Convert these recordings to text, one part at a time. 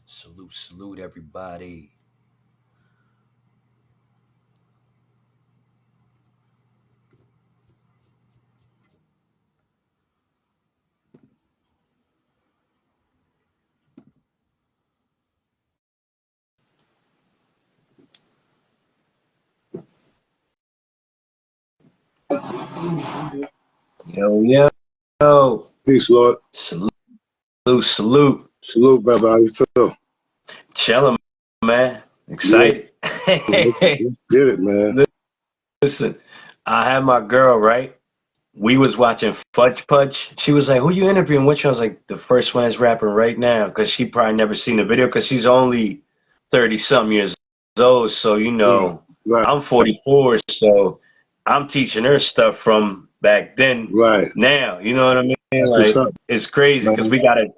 Salute, salute, everybody. Yo, yo. Peace, Lord. Salute, salute. Salute, brother. How you feel? Chilling, man. Yeah, Excited. let's get it, man. Listen, I had my girl, right? We was watching Fudge Pudge. She was like, who you interviewing? Which one? I was like, the first one is rapping right now. Because she probably never seen the video because she's only 30-something years old. So, Right, right, I'm 44. So I'm teaching her stuff from back then right. now. You know what I mean? That's what's Like, up, it's crazy because man.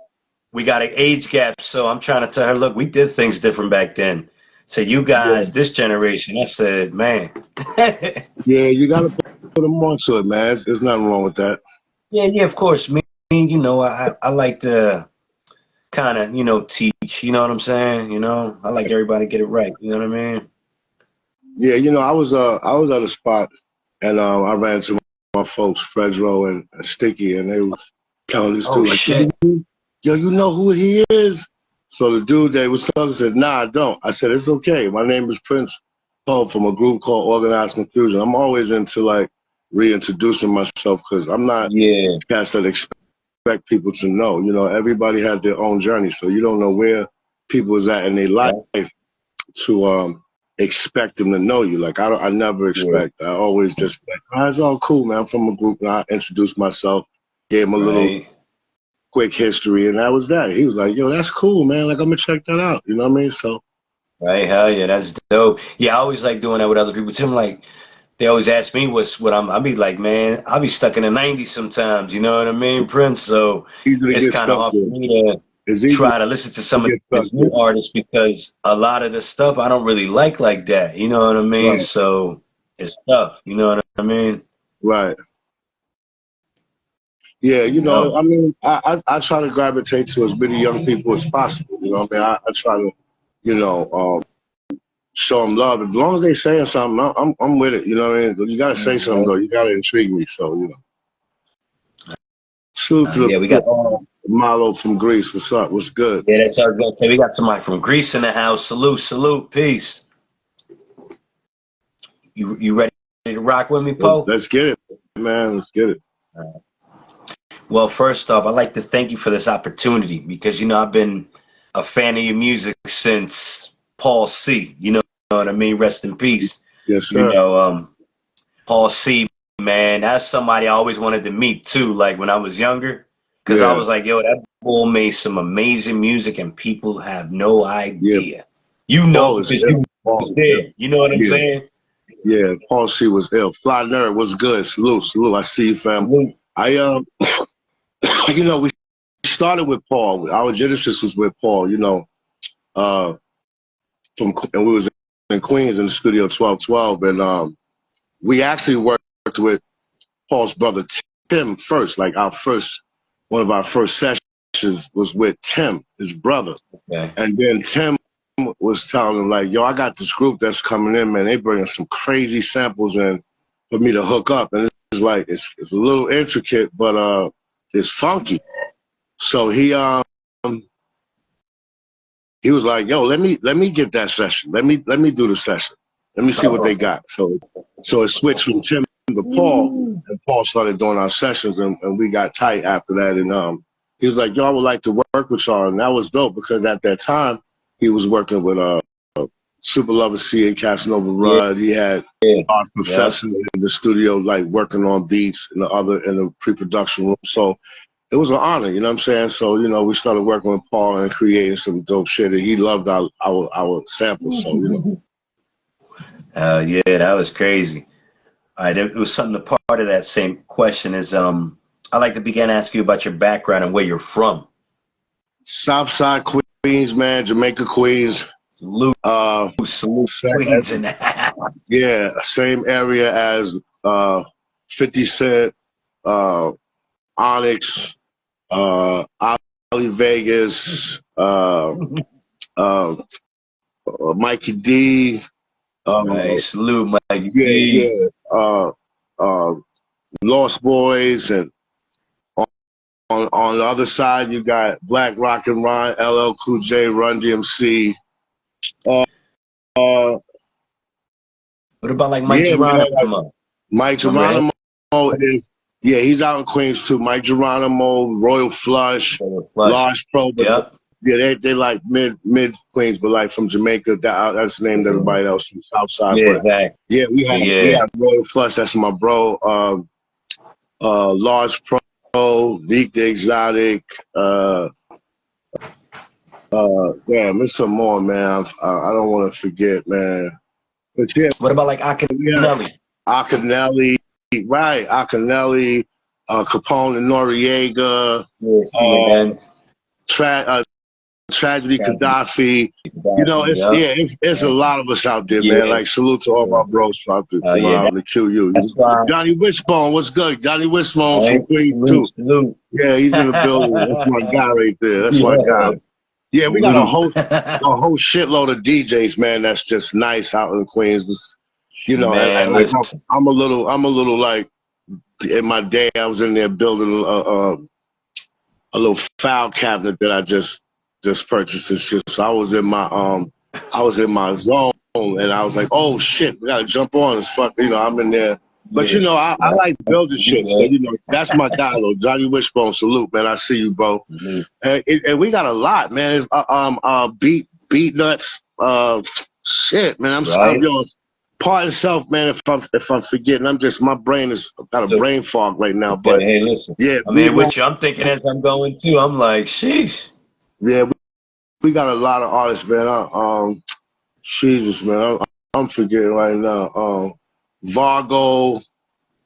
we got an age gap. So I'm trying to tell her, look, we did things different back then. So you Yeah, guys, this generation, I said, man. Yeah, yeah. You gotta put them on to it, man. There's nothing wrong with that. yeah, of course. Me, I like to kind of, teach. You know what I'm saying? I like everybody to get it right. You know what I mean? Yeah, I was at a spot, and I ran into my folks, Fredro and Sticky, and they was telling this Oh dude like, shit. yo, you know who he is? So the dude they was talking said, nah, I don't. I said, it's okay. My name is Prince Poe from a group called Organized Confusion. I'm always into like reintroducing myself because I'm not Yeah, cats that expect people to know. You know, everybody had their own journey, so you don't know where people is at in their life yeah, to expect them to know you. Like I never yeah. expect. I always just like, oh, it's all cool, man. I'm from a group, and I introduced myself, gave him a little Right, quick history, and that was that. He was like, yo, that's cool, man. Like I'm gonna check that out. You know what I mean? So right. Hell yeah, that's dope. Yeah, I always like doing that with other people too. I'm like, they always ask me what I be like, man, I'll be stuck in the 90s sometimes. You know what I mean, Prince? So easy to it's get kind of stuck hard for with. me to It's easy try to listen to to some of get stuck these new with. artists because a lot of the stuff I don't really like that. You know what I mean? Right, So it's tough. You know what I mean? right. Yeah, You you know, know. I mean, I try to gravitate to as many young people as possible. You know what I mean? I try to, you know, show them love. As long as they saying something, I'm with it. You know what I mean? But you gotta say something though. Mhm. You gotta intrigue me. So you know, salute to Yeah, we got. Malo from Greece. What's up? What's good? Yeah, that's what I was gonna say. We got somebody from Greece in the house. Salute, salute, peace. You ready to rock with me, Poe? Let's get it, man. Let's get it. Well, first off, I'd like to thank you for this opportunity because I've been a fan of your music since Paul C. You know what I mean? Rest in peace. Yes, You sir. know, um, Paul C. Man, that's somebody I always wanted to meet too. Like when I was younger, because I Yeah, was like, yo, that bull made some amazing music, and people have no yeah. idea. You know, Paul is because ill. you Paul was is ill. there. You know what I'm Yeah, saying? yeah. Paul C was ill. Fly nerd was good. Salute, salute. I see you, fam. Salute. I we started with Paul. Our genesis was with Paul. Uh, and we was in Queens in the studio 1212, and we actually worked with Paul's brother Tim first. Like one of our first sessions was with Tim, his brother, Okay. and then Tim was telling him like, "Yo, I got this group that's coming in, man. They bringing some crazy samples in for me to hook up, and it's like it's a little intricate, but it's funky." So he was like, "Yo, let me get that session. Let me do the session. Let me see what they Uh-oh. got." So it switched from Tim to Paul, and Paul started doing our sessions, and we got tight after that. And he was like, "Yo, I would like to work with y'all," and that was dope because at that time he was working with Super Lover C and Casanova Yeah, Rudd. He had our yeah. professor in the studio, like working on beats in the pre-production room. So it was an honor, you know what I'm saying? So, we started working with Paul and creating some dope shit, and he loved our samples. So, Yeah, that was crazy. All right, it was something. A part of that same question is I like to begin asking you about your background and where you're from. Southside Queens, man, Jamaica Queens. Salute, Uh, salute, sa- Queens in the house. yeah, same area as 50 Cent, uh, Onyx, Ali Vegas, uh, Mikey D. Right. Salute, Mike Yeah, D. yeah. Uh, Lost Boys, and on the other side you got Black Rock and Ron, LL Cool J, Run DMC. Uh, uh, What about like Mike yeah, man. Like Geronimo? Mike My man. Geronimo is, yeah, he's out in Queens too. Mike Geronimo, Royal Flush, Flush. Large Pro, but Yep. yeah, they like mid Queens, but like from Jamaica. That's the name of everybody else from South Side. Yeah, But exactly. yeah, we Yeah. have Royal Flush. That's my bro. Large Pro, Leak the Exotic. Damn, there's some more, man. I don't want to forget, man. But yeah, What about like we have Akinelli? Akinelli, right? Akinelli, Capone and Noriega, Yes, uh, man. Tragedy Gaddafi. You know, Yep. it's a lot of us out there, man. Yeah. Like salute to all my bros out there from Yeah. the QU. That's why. Johnny Wishbone, what's good? Johnny Wishbone Right. from Queens too. Salute. Yeah, he's in the building. That's my guy right there. That's my guy. Yeah. Yeah, we got Salute. a whole shitload of DJs, man. That's just nice out in Queens. You know, Man, like listen. I'm a little like in my day. I was in there building a little file cabinet that I just purchased and shit. So I was in my zone, and I was like, oh shit, we gotta jump on this fuck. You know, I'm in there. But you know, I like building shit. So you know, that's my guy, though. Johnny Wishbone, salute, man. I see you, bro. And we got a lot, man. It's beat nuts. Shit, man. I'm yo. Pardon self, man. If I'm forgetting, my brain is got a brain fog right now. But hey, listen. yeah, I mean, with you, I'm thinking as I'm going too. I'm like, sheesh. yeah, we got a lot of artists, man. Jesus, man. I'm forgetting right now. Vargo.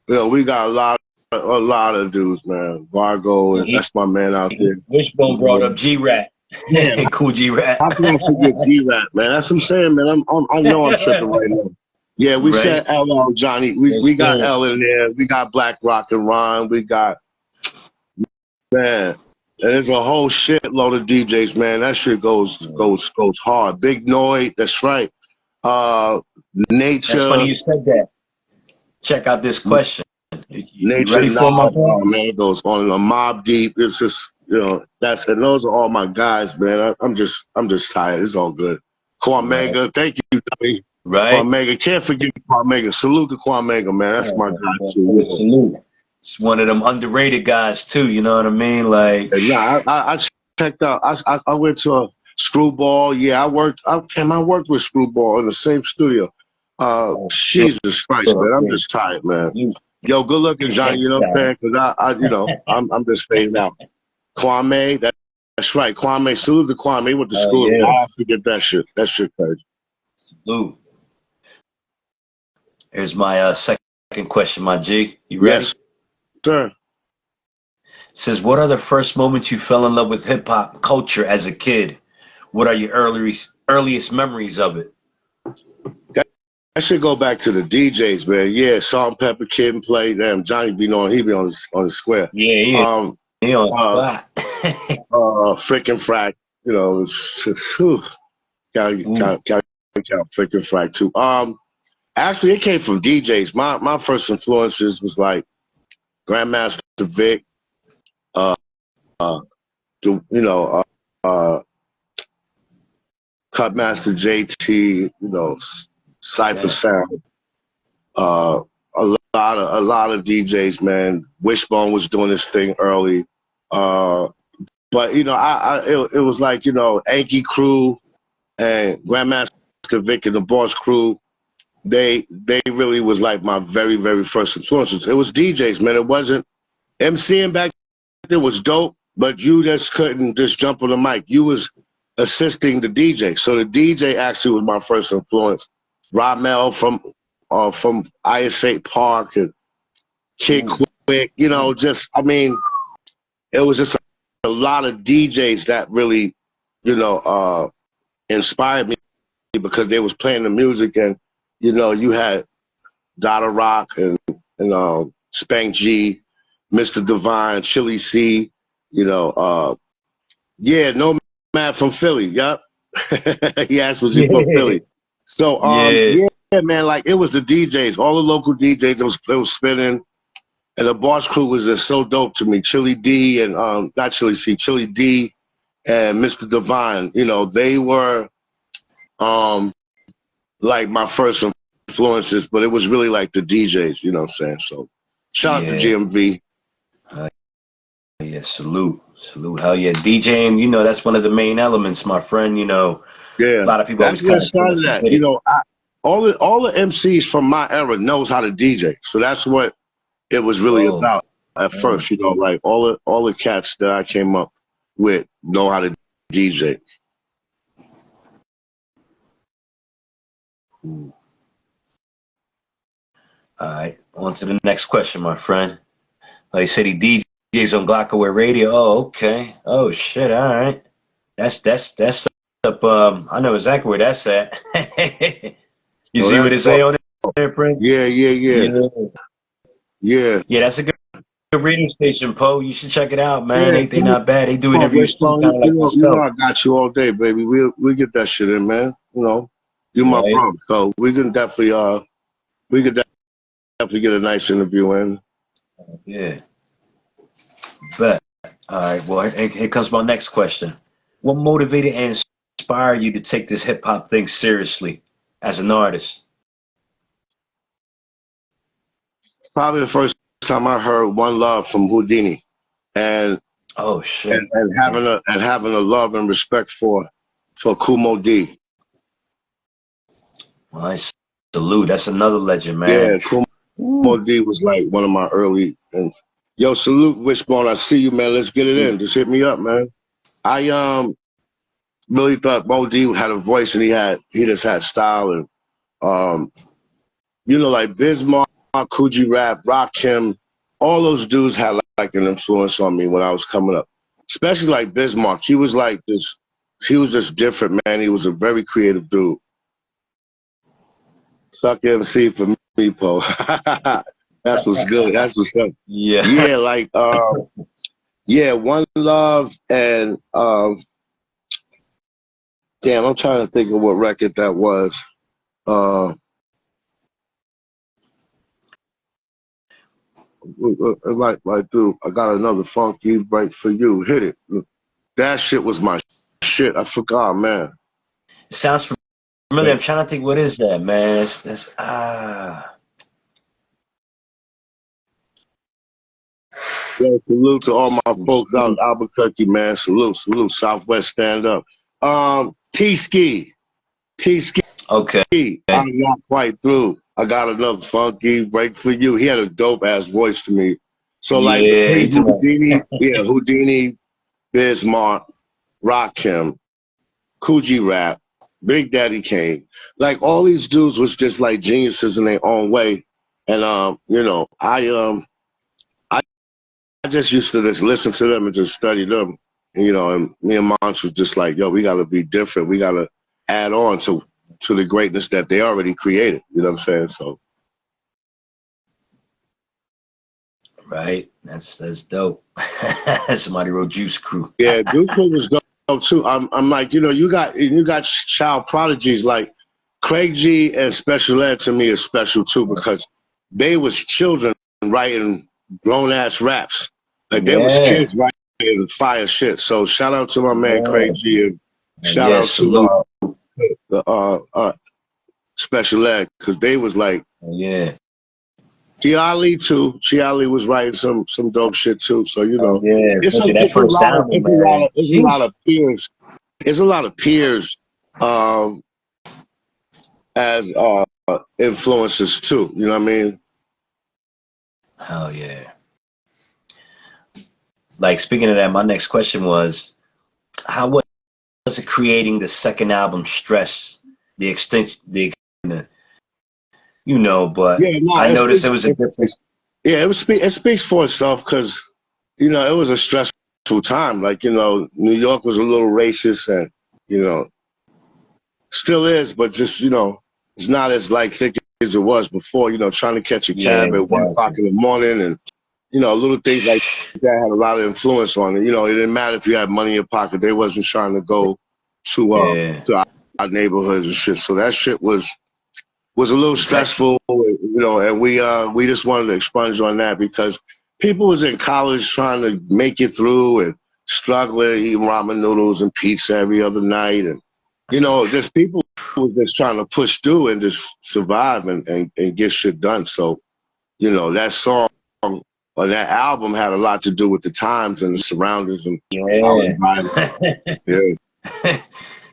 You know, we got a lot of dudes, man. Vargo, and that's my man out there. Wishbone brought up G-Rat. Yeah, Cool G-Rat. how can I forget G-Rat, man? That's what I'm saying, man. I know I'm tripping right now. Yeah, we said LL, Johnny. We got L in there. We got Black Rock and Ron. We got, man. And there's a whole shitload of DJs, man. That shit goes hard. Big Noid, that's right. Nature. That's funny you said that. Check out this question. You Nature ready for my point? Oh, man, it goes on a Mob Deep. It's just, you know, and those are all my guys, man. I'm just tired. It's all good. Kwamega, thank you, Johnny. Right. Kwamega, can't forget Kwamega. Salute to Kwamega, man. That's my guy too. Salute. It's one of them underrated guys too. You know what I mean? Like, yeah, I checked out. I went to a Screwball. Yeah, I worked with Screwball in the same studio. Jesus Christ, man, I'm just tired, man. Yo, good looking, Johnny. You know what I'm saying? Because you know, I'm just fading out. Kwame, that's right. Kwame, salute to Kwame. He went to school. Yeah. I forget that shit. That shit crazy. Salute. Here's my second question, my G. You ready? Yes, sir. It says, what are the first moments you fell in love with hip hop culture as a kid? What are your earliest memories of it? I should go back to the DJs, man. Yeah, Salt and Pepper Kid and Play. Damn, Johnny be on. He be on the square. Yeah, he on the spot. Frickin' Frack. You know, gotta count Frickin' Frack too. Actually, it came from DJs. My first influences was like Grandmaster Vic. Cutmaster JT. You know, Cypher Sound. A lot of DJs, man. Wishbone was doing this thing early, but you know, it was like, you know, Anki Crew and Grandmaster Vic and the Boss Crew. They really was like my very, very first influences. It was DJs, man. It wasn't MCing back then was dope, but you just couldn't just jump on the mic. You was assisting the DJ. So the DJ actually was my first influence. Rob Mel from ISA Park and Kid Quick, you know, just, I mean, it was just a lot of DJs that really, you know, inspired me because they was playing the music, and, you know, you had Dada Rock and Spank G, Mr. Divine, Chili C, you know, yeah, No Man from Philly, yup. He asked, was he from Yeah. Philly? So, Yeah. yeah, man, like it was the DJs, all the local DJs that was spinning, and the boss crew was just so dope to me. Chili D and not Chili C, Chili D and Mr. Divine. You know, they were um like my first influences, but it was really like the DJs. You know what I'm saying? So, shout out to Yeah. GMV. Yeah. Salute. Salute. Hell yeah. DJing, that's one of the main elements, my friend. A Yeah, lot of people that's always where kind it of try to started at. forget You it. know, all the MCs from my era knows how to DJ, so that's what it was really Oh, about at man. first. You know, like all the cats that I came up with know how to DJ. Ooh. All right. On to the next question, my friend. Like I said, he DJs on Glockaway Radio. Oh, okay. Oh shit. All right. That's up. I know exactly where that's at. You Oh, see what that's it dope. say on it, friend? Yeah, yeah, yeah, Yeah. yeah, Yeah, that's a good radio station, Poe. You should check it out, man. yeah. They not bad. They do Come on, interviews too, Wishbone. kind of like You know, myself, I got you all day, baby. We get that shit in, man. You know, you my right? bro, so we could definitely get a nice interview in. Yeah, but all right. Well, here comes my next question. What motivated and inspired you to take this hip hop thing seriously as an artist? Probably the first time I heard "One Love" from Houdini, and Oh shit! and having a love and respect for Kumo D. Well, I salute. That's another legend, Yeah, man. Kumo Ooh. D was like one of my early. And yo, salute Wishbone. I see you, man. Let's get it in. Just hit me up, man. I really thought Mo D had a voice and he just had style and um you know like Bismarck, Coogee Rap, Rakim, all those dudes had like an influence on me when I was coming up. Especially like Bismarck. He was just different, man. He was a very creative dude. Suck MC for me, Poe. That's what's good. That's what's up. Yeah. Yeah, like yeah, One Love and damn, I'm trying to think of what record that was. Uh like, dude, I got another funky right for you. Hit it. That shit was my shit. I forgot, man. It sounds familiar. Like, I'm trying to think. What is that, man? That's yo, salute to all my Salute, folks out in salute. Albuquerque, man. Salute, salute. Southwest, stand up. T Ski. T Ski. Okay. I'm not quite through. I got another funky break for you. He had a dope ass voice to me. So like Yeah, he between took Houdini, Bismarck, Rakim, Coogee Rap, Big Daddy Kane, like all these dudes was just like geniuses in their own way. And you know, I just used to just listen to them and just study them. And, you know, and me and Mons was just like, yo, we gotta be different. We gotta add on to the greatness that they already created. You know what I'm saying? So right. That's dope. Somebody wrote Juice Crew. yeah, Duke was dope too. I'm like, you know, you got child prodigies like Craig G and Special Ed to me is special too because they was children writing grown ass raps. Like they was Yeah. kids writing fire shit. So shout out to my man Craig Yeah. G and shout Yeah. out to Salute. the Special Ed because they was like Yeah. T. Ali too. T. Ali was writing some dope shit too. So you Oh know, yeah. Especially that first album, man. it's a lot Sheesh. of peers. It's a lot of peers um, as influences too. You know what I mean? Hell yeah. Like speaking of that, my next question was, how was it creating the second album Stress? The extension, but Yeah, no, I noticed it was a different. yeah, it speaks for itself because you know it was a stressful time. Like you know, New York was a little racist, and you know, still is, but just you know, it's not as like thick as it was before. You know, trying to catch a Yeah, cab at 1 o'clock exactly. in the morning, and you know, little things like that had a lot of influence on it. You know, it didn't matter if you had money in your pocket; they wasn't trying to go. Yeah. to our neighborhoods and shit. So that shit was a little Is that stressful, and we just wanted to expunge on that because people was in college trying to make it through and struggling, eating ramen noodles and pizza every other night, and just people was just trying to push through and just survive and get shit done. So that song or that album had a lot to do with the times and the surroundings and our yeah. environment. Yeah,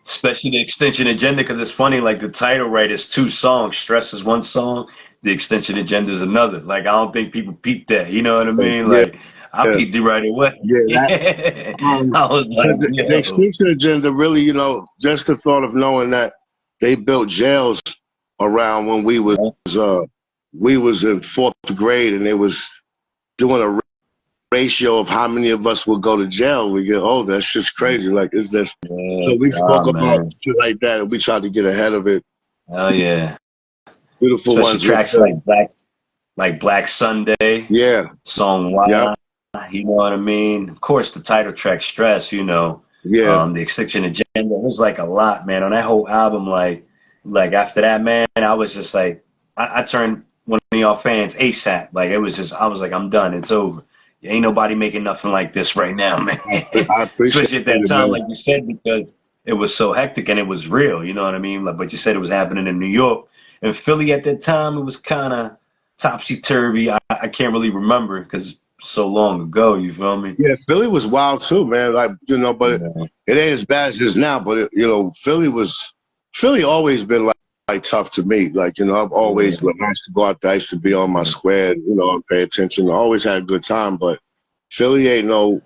Especially the Extension Agenda, because it's funny, like the title, right, is two songs. Stress is one song, the Extension Agenda is another. Like, I don't think people peep that. You know what I mean? yeah, Like, I yeah. peeped it right away. Yeah, Yeah. Um, I was so like, the yo. extinction agenda really, just the thought of knowing that they built jails around when Yeah. we was in fourth grade and they was doing a ratio of how many of us would go to jail. We get older. That's just crazy. Like it's just Yeah. so we Nah, spoke about man. shit like that and we tried to get ahead of it. Hell yeah. Beautiful Especially ones with tracks like Black Sunday, yeah, song yep, Why, you know what I mean? Of course, the title track Stress, yeah. the Extinction Agenda. It was like a lot, man. On that whole album, like after that, man, I was just like, I turned one of y'all fans ASAP. Like it was just, I was like, I'm done. It's over. Ain't nobody making nothing like this right now, man. I appreciate Especially at that it, time, man. like you said, because it was so hectic and it was real. You know what I mean? Like, but you said it was happening in New York and Philly at that time. It was kind of topsy turvy. I can't really remember because so long ago. You feel me? Yeah, Philly was wild too, man. Like but Yeah. it ain't as bad as it is now. But Philly always been like tough to me. Like I've always Yeah. when I used to go out there, I used to be on my square, and pay attention. I always had a good time. But Philly ain't no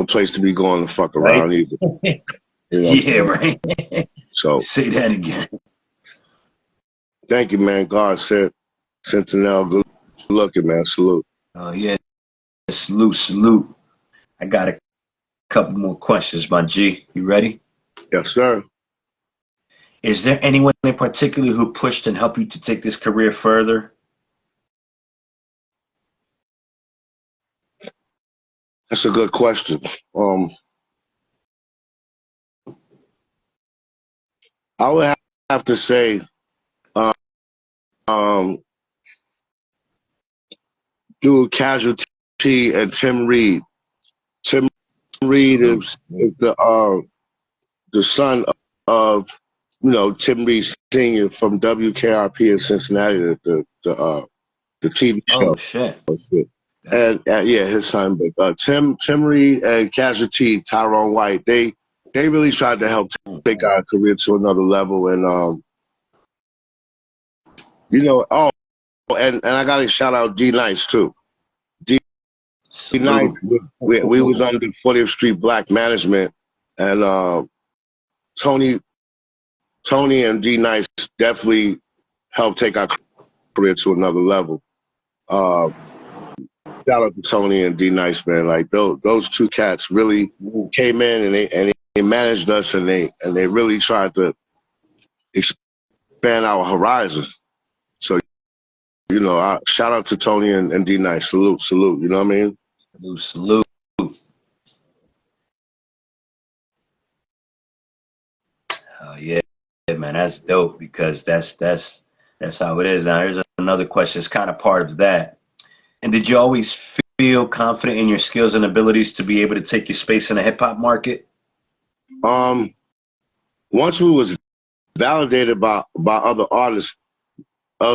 place to be going to fuck Right? around either. You know what I'm Yeah, saying? right. So Say that again. thank you, man. God said, Sentinel, good looking, man. Salute. Oh yeah, salute, salute. I got a couple more questions, my G. You ready? Yes, sir. Is there anyone in particular who pushed and helped you to take this career further? That's a good question. I would have to say, um, um, dude, Casualty and Tim Reed. Tim Reed Salute, is salute. the son of Tim Reed Senior from WKRP in Cincinnati, the TV Oh show. shit. And yeah, his son. But Tim Reed and Casualty, Tyrone White, they really tried to help take our career to another level. And oh, and I got to shout out D Nice too. D Nice, Salute. we was under 40th Street Black Management, and Tony Tony and D Nice definitely helped take our career to another level. Uh, Shout out to Tony and D Nice, man. Like those two cats really came in and they managed us and they really tried to expand our horizons. So shout out to Tony and D Nice. Salute, salute. You know what I mean? Salute, salute. Oh yeah, man, that's dope because that's how it is. Now here's another question. It's kind of part of that. And did you always feel confident in your skills and abilities to be able to take your space in the hip hop market? Um, Once we was validated by other artists.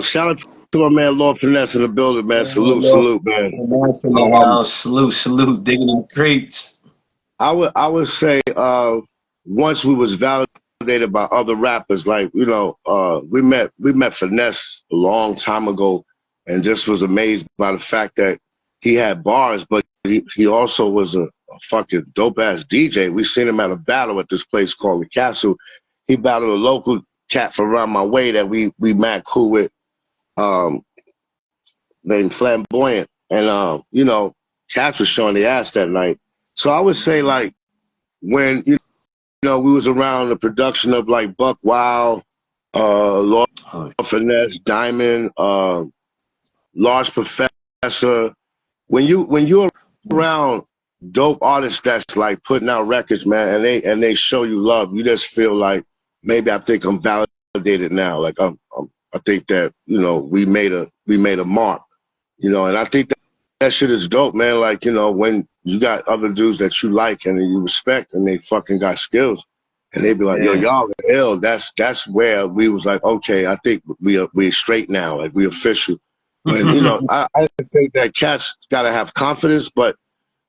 Shout out to my man Lord Finesse in the building, man. Salute, salute, man. Nice in the Um, house. Salute, salute. Digging in the crates. I would say once we was validated by other rappers, like we met Finesse a long time ago, and just was amazed by the fact that he had bars, but he also was a fucking dope ass DJ. We seen him at a battle at this place called the Castle. He battled a local cat from around my way that we mad cool with, um, named Flamboyant, and cats was showing the ass that night. So I would say like when we was around the production of like Buck Wild, Lord Oh, Finesse, Diamond, Large Professor. When you're around dope artists that's like putting out records, man, and they show you love. You just feel like maybe I think I'm validated now. Like I think that we made a mark. And I think that shit is dope, man. Like when you got other dudes that you like and you respect, and they fucking got skills, and they be like, yo, Yeah. y'all are ill. That's where we was like, okay, I think we're straight now. Like we official. When I think that cats gotta have confidence, but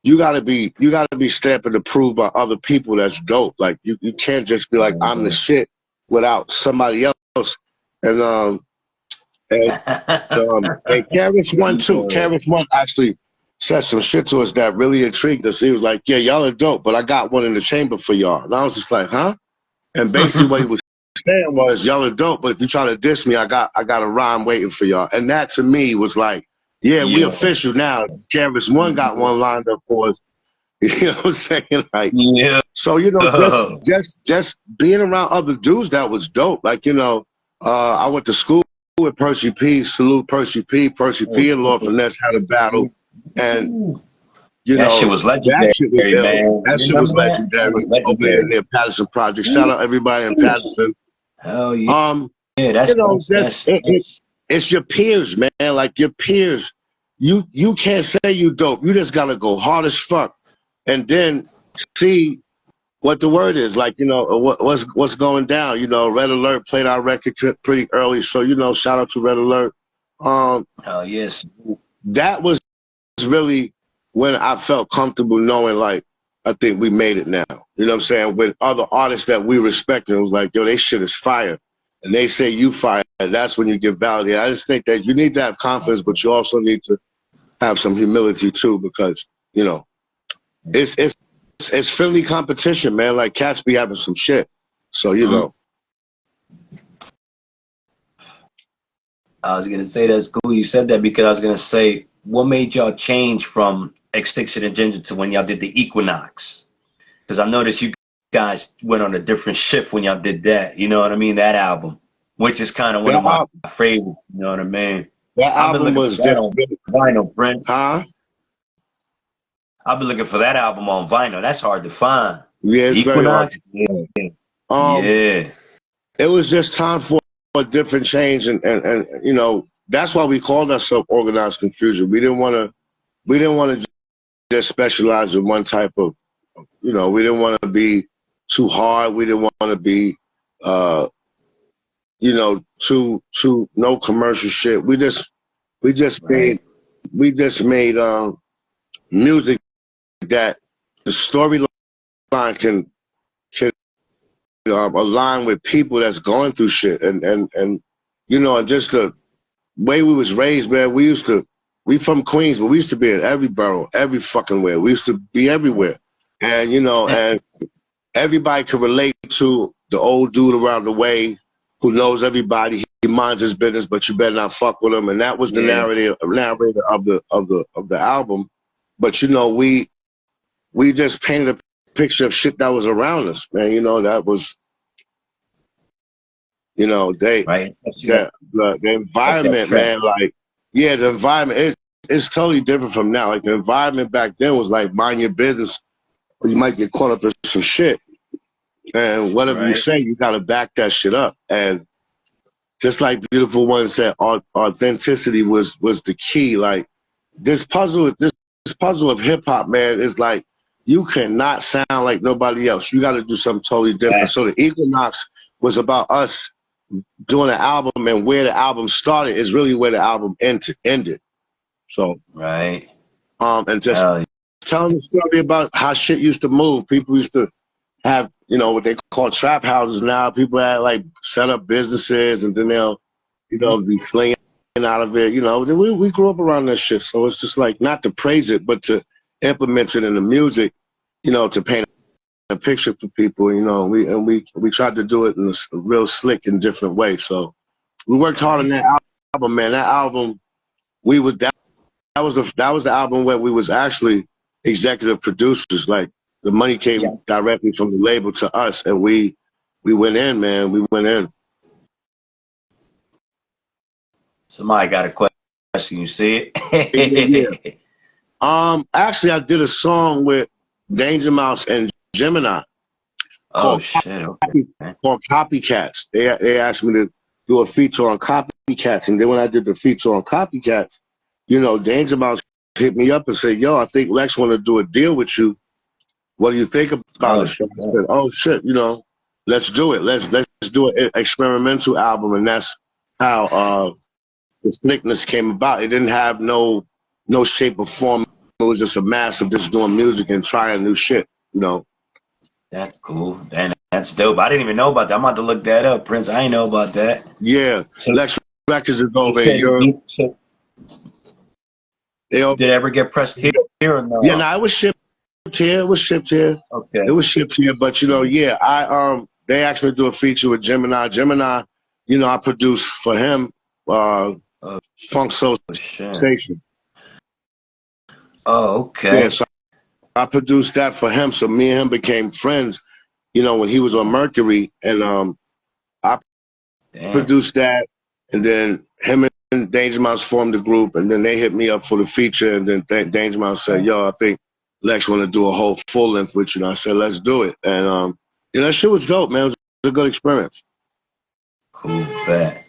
you gotta be stamping approved by other people. That's dope. Like you can't just be like I'm the shit without somebody else. And and and Karis One too. Karis One actually said some shit to us that really intrigued us. He was like, "Yeah, y'all are dope, but I got one in the chamber for y'all." And I was just like, "Huh?" And basically, what he was saying was, "Y'all are dope, but if you try to diss me, I got a rhyme waiting for y'all." And that to me was like, "Yeah, we Yeah. official now." Karis One got one lined up for us. You know what I'm saying? Like, Yeah. so just being around other dudes that was dope. Like I went to school with Percy P. Salute Percy P. Percy P. and Lord Finesse had a battle, and That shit was that shit was legendary, ill. man. That You shit was remember that? That legendary was over here legendary. near Patterson Project. Shout out everybody in Patterson. Hell yeah. Um, Yeah, it's your peers, man. Like your peers, you can't say you dope. You just gotta go hard as fuck, and then see what the word is. Like what's going down. Red Alert played our record pretty early, so shout out to Red Alert. hell yes. That was really when I felt comfortable knowing, like, I think we made it now. You know what I'm saying? With other artists that we respect, and it was like, yo, they shit is fire. And they say you fire, that's when you get validated. I just think that you need to have confidence, but you also need to have some humility too, because, it's friendly competition, man. Like cats be having some shit. So, I was gonna say that's cool. You said that because I was gonna say, what made y'all change from Extinction and Ginger to when y'all did the Equinox? Because I noticed you guys went on a different shift when y'all did that. You know what I mean? That album, which is kind of one that, of my al- favorites. You know what I mean? that I've been album looking for was that on different. vinyl, Prince. Huh? I've been looking for that album on vinyl. That's hard to find. Yeah, it's very hard. Equinox? Yeah. Um, Yeah. it was just time for a different change, and that's why we called ourselves Organized Confusion. We didn't want to just specialize in one type of, we didn't want to be too hard. We didn't want to be too no commercial shit. We just made Right. music that the storyline can align with people that's going through shit, and just the way we was raised, man. We from Queens, but we used to be in every borough, every fucking where. We used to be everywhere, and and everybody could relate to the old dude around the way who knows everybody. He minds his business, but you better not fuck with him. And that was the Yeah. narrator of the album. But we just painted a picture of shit that was around us, man. That was they Right. Especially the like that environment, track. man. Like, yeah, the environment it's totally different from now. Like the environment back then was like mind your business, or you might get caught up in some shit. And whatever you Right. say, you gotta back that shit up. And just like Beautiful One said, authenticity was the key. Like this puzzle of hip hop, man, is like you cannot sound like nobody else. You got to do something totally different. Yeah. So the Equinox was about us doing an album, and where the album started is really where the album ended. So, Right. and just Hell telling the story about how shit used to move. People used to have, what they call trap houses now. People had like set up businesses, and then they'll, be slinging out of it. We grew up around that shit. So it's just like not to praise it, but to implement it in the music, to paint a picture for people, we tried to do it in a real slick and different way. So we worked hard on right. that album, man. That album, we was that was the album where we was actually executive producers. Like the money Yeah. came directly from the label to us, and we went in, man. We went in. Somebody got a question. You see Yeah, yeah, it? Actually, I did a song with Danger Mouse and Gemini Oh called shit. Okay. called Copycats. They asked me to do a feature on Copycats, and then when I did the feature on Copycats, you know, Danger Mouse hit me up and said, "Yo, I think Lex want to do a deal with you. What do you think about Oh it?" So I shit. said, "Oh shit, you know, let's do it. Let's do an experimental album," and that's how the Slickness came about. It didn't have no shape or form. It was just a mass of just doing music and trying new shit. You know. That's cool. Damn, that's dope. I didn't even know about that. I'm about to look that up, Prince. I ain't know about that. Yeah, So Lex Records is you over in said Europe. They did it ever get pressed here or Yeah, no? no, it was shipped here. It was shipped here. It Okay. was shipped here. But you know, yeah, they asked me to do a feature with Gemini. Gemini, you know, I produced for him Oh Funk shit. Sensation. Oh, Yeah, okay. so I produced that for him. So me and him became friends, you know, when he was on Mercury, and I Damn. produced that, and then him and Danger Mouse formed the group, and then they hit me up for the feature, and then Danger Mouse said, "Yo, I think Lex want to do a whole full length with you." And I said, "Let's do it." And you know, that shit was dope, man. It was a good experience. Cool. Bet.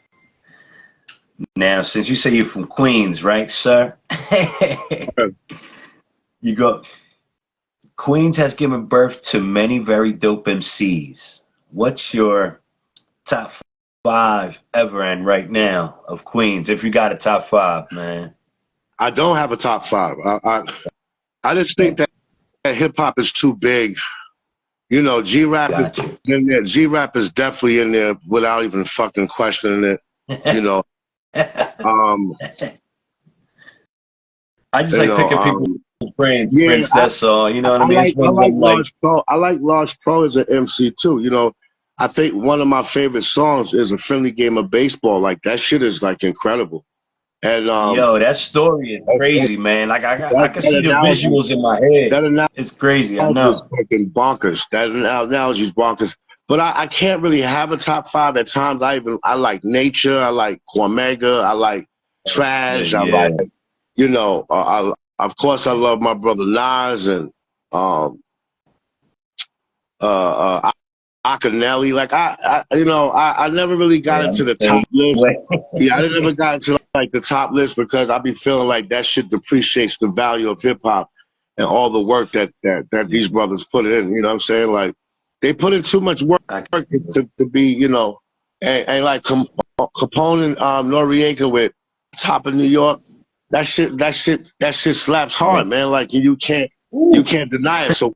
Now, since you say you're from Queens, right, sir? You go. Queens has given birth to many very dope MCs. What's your top five ever and right now of Queens? If you got a top five, man. I don't have a top five. I just think that hip hop is too big. You know, G Rap is Got you. in there. G Rap is definitely in there without even fucking questioning it. You know, um, I just you like know, picking people's brains, yeah. Prince. That's all. You know what I mean? It's I one of like them like, Large Pro. I like Large Pro as an MC too. You know, I think one of my favorite songs is "A Friendly Game of Baseball." Like that shit is like incredible. And yo, that story is that, crazy, man. Like I can see that the analogy, visuals in my head. that It's crazy. I analogy is know. fucking bonkers. That analogy is bonkers. But I can't really have a top five at times. I like Nature. I like Cormega. I like Trash. I Yeah. like, you know, of course I love my brother Nas and um uh Akinelli. Like you know, I never really got Yeah, I'm into the the same top list. way. Yeah, I never got into like the top list because I be feeling like that shit depreciates the value of hip hop and all the work that these brothers put in. You know what I'm saying? Like they put in too much work I, to be, you know, and like Capone and Noriega with Top of New York. That shit slaps hard, man. Like you can't deny it. So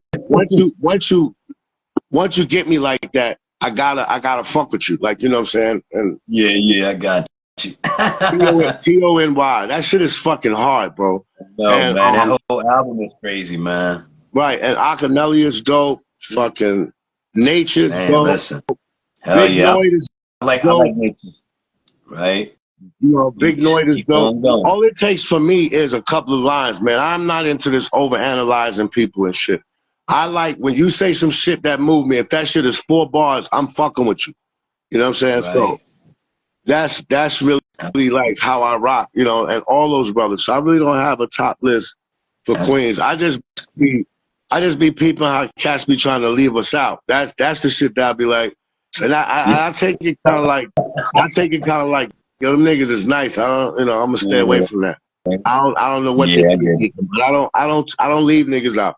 once you get me like that, I gotta fuck with you. Like, you know what I'm saying? And yeah, I got you. Tony, that shit is fucking hard, bro. No, And man, that whole album is crazy, man. right, and Akinelli is dope. Fucking Nature's Man, dope. listen. Hell Big yeah. Noise is I dope. like natures, right? You know, You Big just Noise is keep dope. on going. All it takes for me is a couple of lines, man. I'm not into this over analyzing people and shit. I like when you say some shit that move me. If that shit is 4 bars, I'm fucking with you. You know what I'm saying? So Right. that's really like how I rock, you know, and all those brothers. So I really don't have a top list for That's Queens. Be I just be peeping how cats be trying to leave us out. That's the shit that I be like, and I take it kind of like yo, them niggas is nice. I don't, you know, I'm gonna stay away yeah, from that. I don't know what they yeah, I be get it. thinking, but I don't leave niggas out.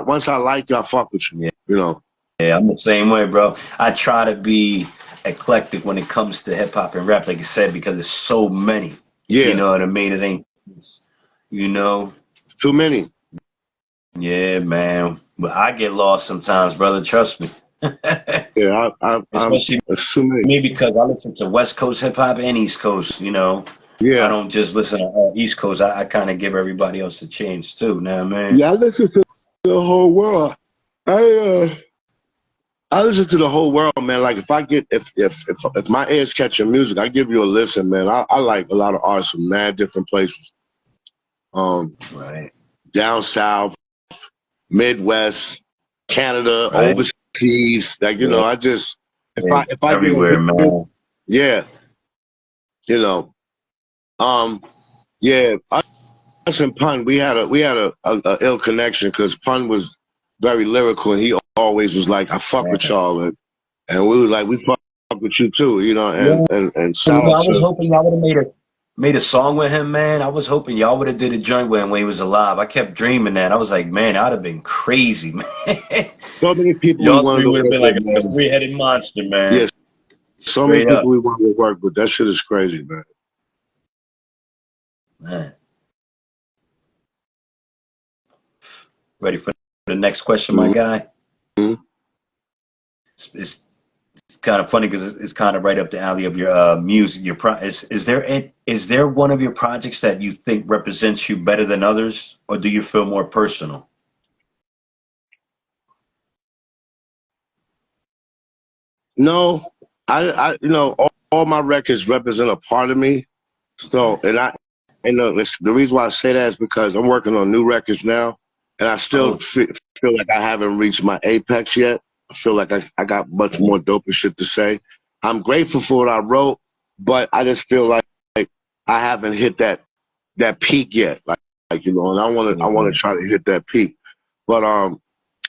Once I like you, I fuck with you. Yeah, You know. yeah, I'm the same way, bro. I try to be eclectic when it comes to hip hop and rap, like you said, because there's so many. You Yeah, know what I mean? It ain't, you know. too many. Yeah, man. But I get lost sometimes, brother. Trust me. Yeah, I'm Especially it's too many. me because I listen to West Coast hip hop and East Coast. You know, I Yeah. don't just listen to East Coast. I kind of give everybody else a chance too. Now, man. Yeah, I listen to the whole world. I I listen to the whole world, man. Like if I get if my ears catch your music, I give you a listen, man. I like a lot of artists from mad different places. Right. Down south, Midwest, Canada, Right. overseas. Like, you know, Yeah. I just Yeah. if I get a Everywhere, hit, man. yeah, you know. Um, yeah. and Pun, we had a ill connection because Pun was very lyrical and he always was like, I fuck with y'all, and we was like, we fuck with you too, you know, Yeah, and you shout know, out I was to hoping y'all would have made a song with him, man. I was hoping y'all would have did a joint with him when he was alive. I kept dreaming that. I was like, man, that'd have been crazy, man. so many people we Y'all wanted three to would have work been with, like a man. three-headed monster, man. Yes, so many Straight people up, we wanted to work with. That shit is crazy, man. man. Ready for the next question, my guy? Mm-hmm. It's kind of funny because it's kind of right up the alley of your music. Is there one of your projects that you think represents you better than others, or do you feel more personal? No, you know, all my records represent a part of me. So, the reason why I say that is because I'm working on new records now, and I still Oh, feel like I haven't reached my apex yet. I feel like I got much more dope and shit to say. I'm grateful for what I wrote, but I just feel like I haven't hit that peak yet. Like you know, and I want to try to hit that peak. But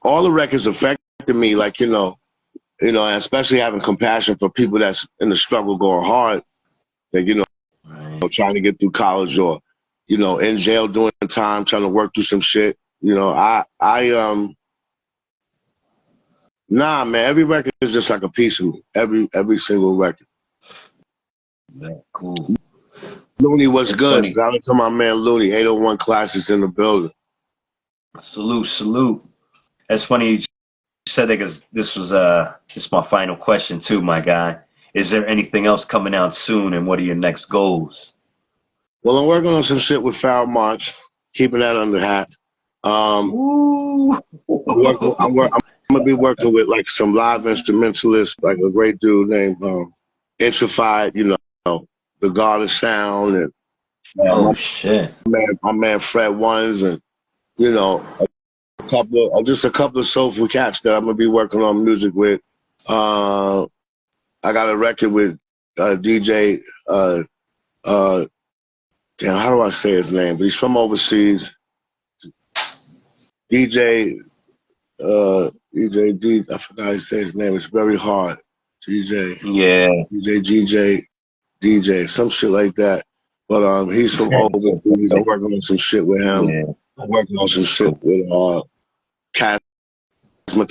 all the records affected me, like and especially having compassion for people that's in the struggle going hard, that right. trying to get through college or in jail doing time, trying to work through some shit. Nah, man, every record is just like a piece of me. Every single record. Yeah, cool. Looney was It's good. funny. Shout out to my man Looney, 801 Classics in the building. Salute, salute. It's funny you said that because this is my final question too, my guy. Is there anything else coming out soon, and what are your next goals? Well, I'm working on some shit with Foul March, keeping that under hat. Um, Ooh. I'm gonna be working with like some live instrumentalists, like a great dude named Intrified, the God of Sound, and Oh shit. my man Fred Ones, and you know, just a couple of soulful cats that I'm gonna be working on music with. Uh, I got a record with DJ. Uh, Damn, how do I say his name? But he's from overseas. DJ. I forgot how to say his name. It's very hard. DJ. Yeah. DJ, some shit like that. But he's from overseas. I'm working on some shit with him. Yeah. I'm working on some shit Cool. with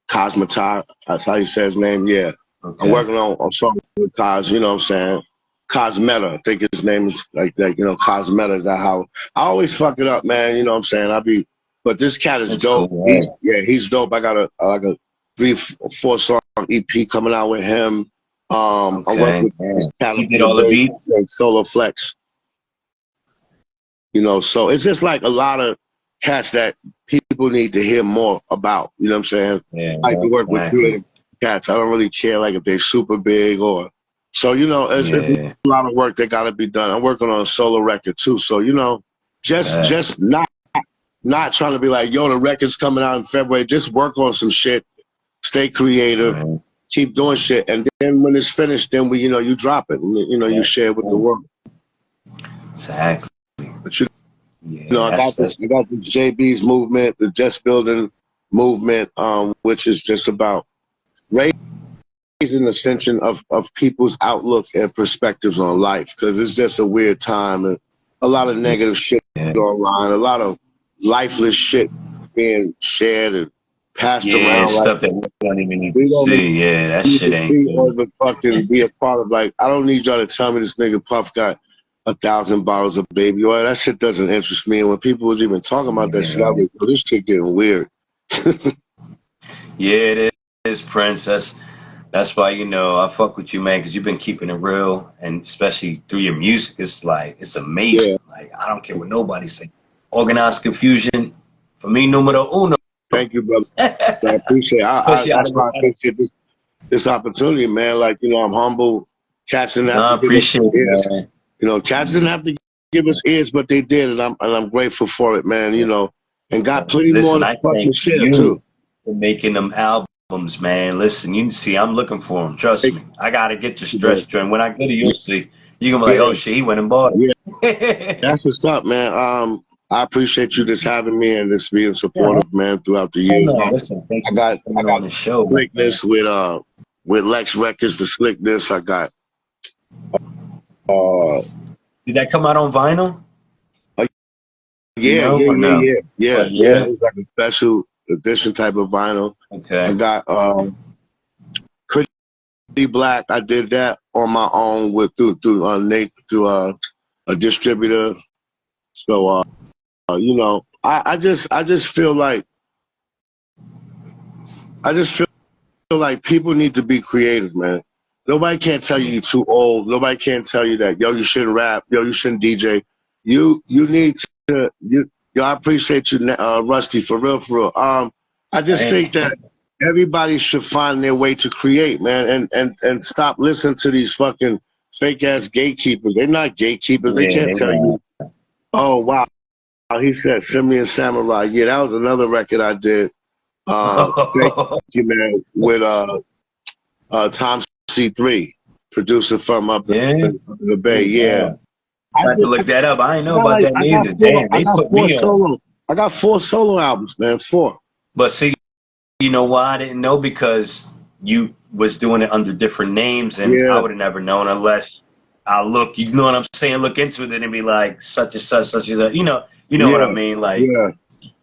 Cosmatar. That's how you say his name. Yeah. I'm Okay. working on something with Cos, you know what I'm saying? Cosmeta. I think his name is like that, Cosmeta. Is that how I always fuck it up, man? You know what I'm saying? But this cat is That's dope. cool. Right. He's dope. I got like a 3 or 4 song EP coming out with him. I'm working Okay. with this cat You on did the all the bass, beats? Solo Flex. So it's just like a lot of cats that people need to hear more about. You know what I'm saying? Yeah, I can work with exactly. creative cats. I don't really care like if they're super big or so. It's a Yeah. lot of work that got to be done. I'm working on a solo record too. So Right. just not trying to be like, yo, the record's coming out in February. Just work on some shit. Stay creative. Right. Keep doing shit, and then when it's finished, then you drop it. And, you Right. share it with the world. Exactly. But Yeah, I got that's this JB's movement, the Just Building movement, which is just about raising ascension of people's outlook and perspectives on life, because it's just a weird time and a lot of negative shit yeah. online, a lot of lifeless shit being shared and passed Yeah, around. Like stuff that we don't even need to we don't see. Yeah, that need shit to ain't see or good. even fucking be a part of. Like, I don't need y'all to tell me this nigga Puff got 1,000 bottles of baby oil. That shit doesn't interest me. And when people was even talking about that shit, I was Yeah. like, oh, this shit getting weird. Yeah, it is, Prince. That's why I fuck with you, man, because you've been keeping it real, and especially through your music, it's amazing. Yeah, Like I don't care what nobody say. Organized confusion, for me, numero uno. thank you, brother. I appreciate it. Especially out That's of why I appreciate this opportunity, man. Like, I'm humble. Cats didn't have no, to I give us appreciate it, ears. man. Cats didn't have to give us ears, but they did, and I'm grateful for it, man. And got plenty more Listen, to I fucking thank share you too. for making them albums, man. Listen, you see, I'm looking for them. Trust Thank me. I gotta get your you, bro. stress joint. When I go to you, see, you're gonna be like, Yeah, oh shit, he went and bought it. yeah. That's what's up, man. I appreciate you just having me and just being Yeah, supportive, man, throughout the oh years. no, listen, thank I you for got I coming on got the show, my man. slickness with Lex Records, the slickness. I got Did that come out on vinyl? uh You yeah, know yeah, or yeah, no? yeah, Oh yeah, yeah. yeah. It's like a special edition type of vinyl. I Okay. got Pretty Black. I did that on my own with through Nate through a distributor. So I just feel like I just feel like people need to be creative, man. Nobody can't tell you Yeah. you're too old. Nobody can't tell you that yo you shouldn't rap, yo you shouldn't DJ. You need to yo I appreciate you, Rusty, for real, for real. I just Right. think that everybody should find their way to create, man, and stop listening to these fucking fake ass gatekeepers. They're not gatekeepers. They Yeah, can't they tell you, not. oh wow, he said Simeon Samurai. Yeah, that was another record I did. Thank you, man, with Tom C3, producer from up Yeah. in the Bay. Oh Yeah, wow. I I have to did. look that up. I didn't I know got about like that neither. Damn, I they got put four me on. solo. I got four solo albums, man. Four. But see, you know why I didn't know? Because you was doing it under different names, and I Yeah, would have never known unless I look. You know what I'm saying? Look into it, and it'd be like such and such, such and such. You know what I yeah, mean? Like, yeah,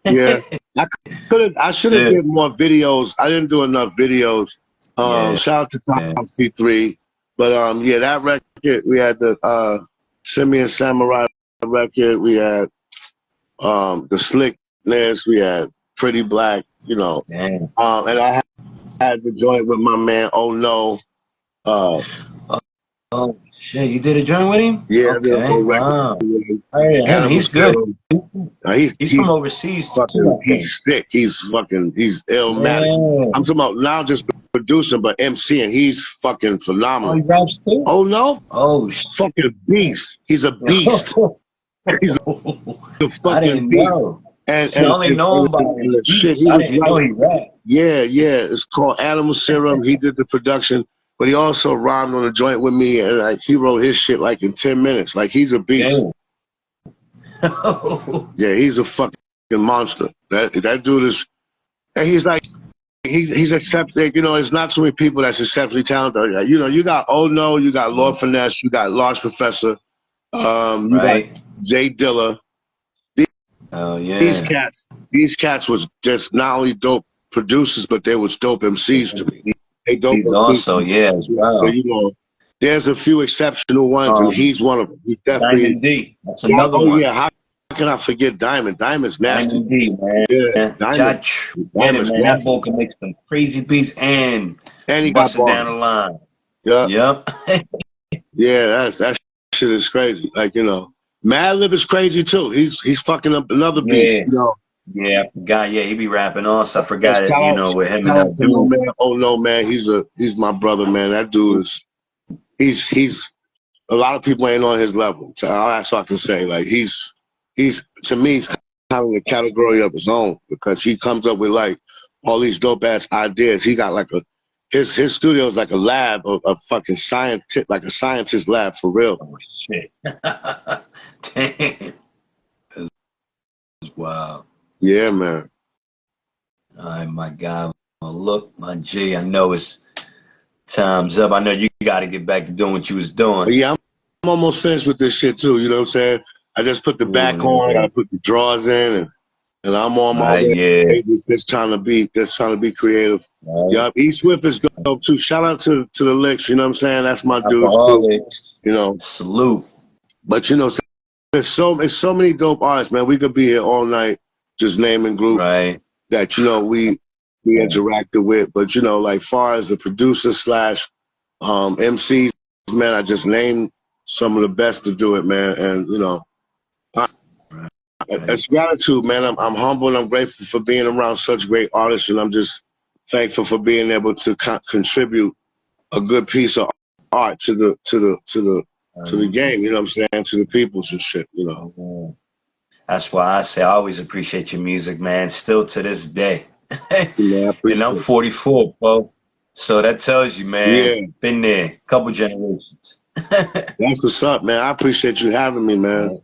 yeah. I I should have shit. did more videos. I didn't do enough videos. Yeah, Shout out to man. Tom C3. But yeah, that record we had the Simeon Samurai record. We had the Slickness. We had Pretty Black. Damn. And I had the joint with my man. Oh no. Uh, Oh shit, you did a joint with him? yeah, the Okay, whole record wow. with him. Hey, him, Animal he's good. Serum. He's He's from he's overseas too, fucking I think. he's sick. He's illmatic. I'm Yeah. talking about not just producing but MCing. He's fucking Oh, he phenomenal. raps too? Oh no, Oh shit. fucking beast. He's a beast. He's a I fucking didn't beast. know. And Shit, I only know him by and his the shit beats. he I was didn't know he writing. rapped. Yeah, yeah. It's called Animal Serum. He did the production, but he also rhymed on the joint with me, and like he wrote his shit like in 10 minutes. Like he's a beast. Damn. Yeah, he's a fucking monster. That dude is, and he's like he's accepted. There's not too many people that's exceptionally talented. You got Oh No, you got Lord Finesse, you got Large Professor, you got Right? Jay Dilla. Oh These yeah. these cats was just not only dope producers, but they was dope MCs to me. They dope He's MCs to also, me. yeah, as So well. there's a few exceptional ones, and Um, he's one of them. He's definitely. Diamond D. That's another Oh one. yeah, how can I forget Diamond? Diamond's nasty. Diamond D, Yeah, man. Diamond. Judge, get it, Diamond's man. That nasty. boy can make some crazy beats and And he got bust it down the bars. line. Yeah, Yep. yeah, that shit is crazy. Like, Madlib is crazy too. He's fucking up another beast. Yeah. Yeah, I forgot. Yeah, he be rapping also. I Yeah, forgot it, with him and shout out that to my dude. man. Oh no, man, he's my brother, man. That dude is he's a lot of people ain't on his level. So that's all I can say. Like he's to me he's having a category of his own because he comes up with like all these dope ass ideas. He got like his studio is like a lab of fucking science, like a scientist lab for real. Oh, shit. Damn. Wow. Yeah, man. All right, my guy. Well, look, my G, I know it's time's up. I know you got to get back to doing what you was But doing. yeah, I'm almost finished with this shit too. You know what I'm saying? I just put the back on. Yeah. I put the drawers in, and I'm on my Right, way. yeah. Just trying to be creative. Right. Yup, E Swift is dope too. Shout out to the Licks. You know what I'm saying? That's my dudes too. Alcoholics. You know, Salute. but it's so many dope artists, man. We could be here all night just naming groups Right. that we interacted with. But like far as the producer slash MCs, man, I just named some of the best to do it, man. And Right. it's gratitude, man. I'm humble and I'm grateful for being around such great artists, and I'm just thankful for being able to contribute a good piece of art to the game. You know what I'm saying? To the peoples and shit. That's why I say I always appreciate your music, man. Still to this day. I And I'm appreciate it. 44, bro. So that tells you, man, Yeah, been there, couple generations. That's what's up, man. I appreciate you having me, man.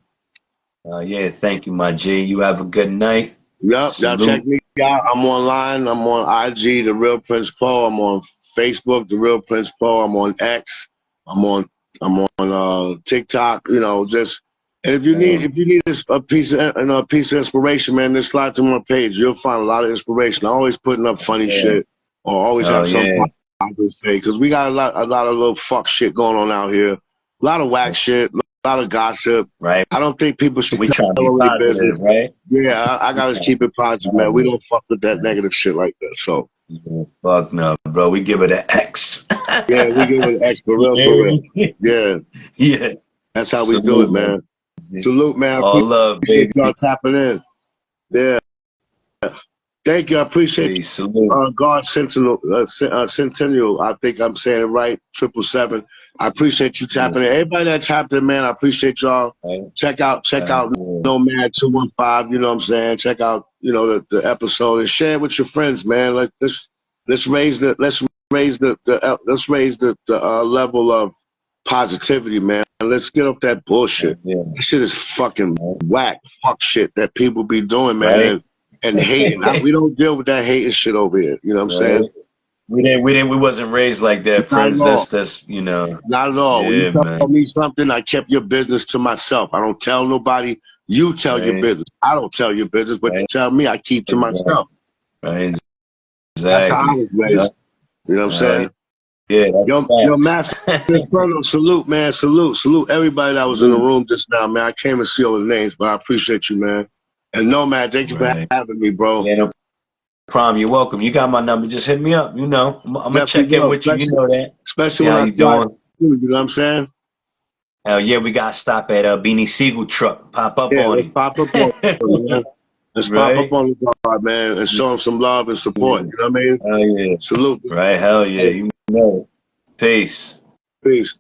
Yeah, thank you, my G. You have a good night. Yup, y'all check Salute. me out. I'm online. I'm on IG, The Real Prince Paul. I'm on Facebook, The Real Prince Paul. I'm on X. I'm on TikTok. You know, just and if you need a piece of a piece of inspiration, man, just slide to my page. You'll find a lot of inspiration. I'm always putting up funny shit or always Oh have something yeah. positive to say because we got a lot of little fuck shit going on out here. A lot of whack shit. A lot of gossip. Right. I don't think people should We try to be tell their positive, business. right? Yeah, I gotta keep it positive, man. We don't fuck with that negative shit like that. So Yeah, fuck no, bro. We give it an X. yeah, we give it an X for real, for real. Yeah, Yeah. that's how we do it, Salute, man. man. Salute, man. I All love, appreciate baby. y'all tapping in. Yeah, thank you. I appreciate Peace. Salute. God Centennial. I think I'm saying it right. 777. I appreciate you tapping in. Everybody that tapped in, man. I appreciate y'all. Right. Check out Nomad 215. You know what I'm saying? Check out the episode and share it with your friends, man. Like let's raise the level of positivity, man. Let's get off that bullshit. Yeah. That shit is fucking whack, fuck shit that people be doing, man. Right. And hating. We don't deal with that hating shit over here. You know what I'm saying? We wasn't raised like that, Not at Prince. all. That's Not at all. When you Yeah, tell man. me something, I kept your business to myself. I don't tell nobody. You tell your business. I don't tell your business. What you tell me, I keep to myself. Right. That's how I Exactly. was raised. You know what I'm saying? Yeah. Yo, Master Inferno, salute, man. Salute everybody that was in the room just now, man. I can't even see all the names, but I appreciate you, man. And Nomad, thank you for having me, bro. Yeah, no problem. You're welcome. You got my number. Just hit me up. You know, I'm gonna check in with you. You know that. Especially how when I you start, doing? you know what I'm saying? Hell yeah, we got to stop at Beanie Siegel truck. Pop up Yeah, on let's him. pop up on him, man. Let's pop up on the guard, man, and show him some love and support. You know what I mean? Hell yeah. Salute. Right, hell yeah. You know. Peace. Peace.